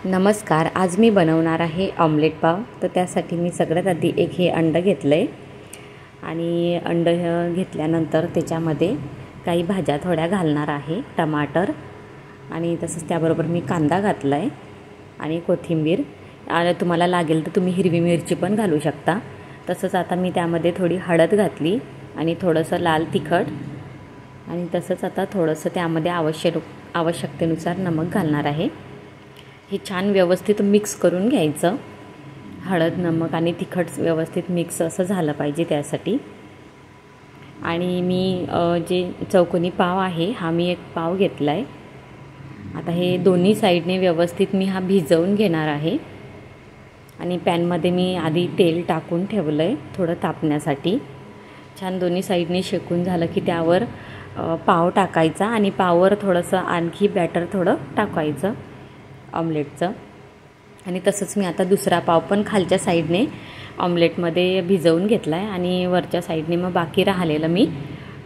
नमस्कार. आज मी बनवणार आहे ऑमलेट पाव. तर त्यासाठी मी सगळ्यात आधी हे अंडं घेतलं आहे आणि अंडं घेतल्यानंतर त्याच्यामध्ये काही भाज्या थोड्या घालणार आहे. टमाटर आणि तसंच त्याबरोबर मी कांदा घातला आहे आणि कोथिंबीर. आणि तुम्हाला लागेल तर तुम्ही हिरवी मिरची पण घालू शकता. तसंच आता मी त्यामध्ये थोडी हळद घातली आणि थोडंसं लाल तिखट आणि तसंच आता थोडंसं त्यामध्ये आवश्यकतेनुसार नमक घालणार आहे. हे छान व्यवस्थित मिक्स करून घ्यायचं. हळद, नमक आणि तिखट व्यवस्थित मिक्स असं झालं पाहिजे त्यासाठी. आणि मी जे चौकोनी पाव आहे हा मी एक पाव घेतला आहे. आता हे दोन्ही साईडने व्यवस्थित मी भिजवून घेणार आहे. आणि पॅनमध्ये मी आधी तेल टाकून ठेवलं आहे थोडं तापण्यासाठी. छान दोन्ही साईडने शेकून झालं की त्यावर पाव टाकायचा आणि पाववर थोडंसं आणखी बॅटर थोडं टाकायचं ऑमलेटचं. आणि तसंच मी आता दुसरा पाव पण खालच्या साईडने ऑमलेटमध्ये भिजवून घेतला आहे आणि वरच्या साईडने मग बाकी राहिलेलं मी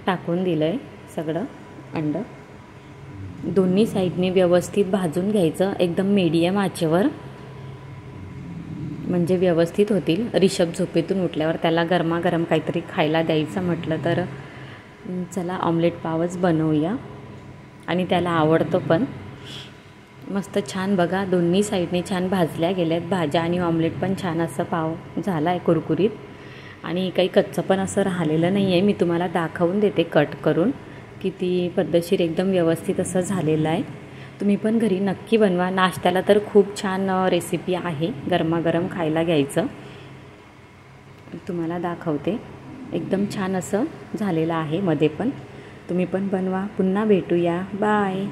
टाकून दिलं आहे सगळं अंडं. दोन्ही साईडने व्यवस्थित भाजून घ्यायचं एकदम मीडियम आचेवर, म्हणजे व्यवस्थित होतील. रिषभ झोपेतून उठल्यावर त्याला गरमागरम काहीतरी खायला द्यायचं म्हटलं तर चला ऑमलेट पावच बनवूया आणि त्याला आवडतो पण. मस्त छान बघा दोन्ही साईडने छान भाजल्या गेल्यात भाज्या आणि ऑमलेट पण छान असं पाव झाला आहे कुरकुरीत. आणि काही कच्चं पण असं राहिलेलं नाही आहे. मी तुम्हाला दाखवून देते कट करून किती पद्धतशीर एकदम व्यवस्थित असं झालेलं आहे. तुम्ही पण घरी नक्की बनवा. नाश्त्याला तर खूप छान रेसिपी आहे. गरमागरम खायला घ्यायचं. तुम्हाला दाखवते एकदम छान असं झालेलं आहे मध्ये पण. तुम्ही पण बनवा. पुन्हा भेटूया. बाय.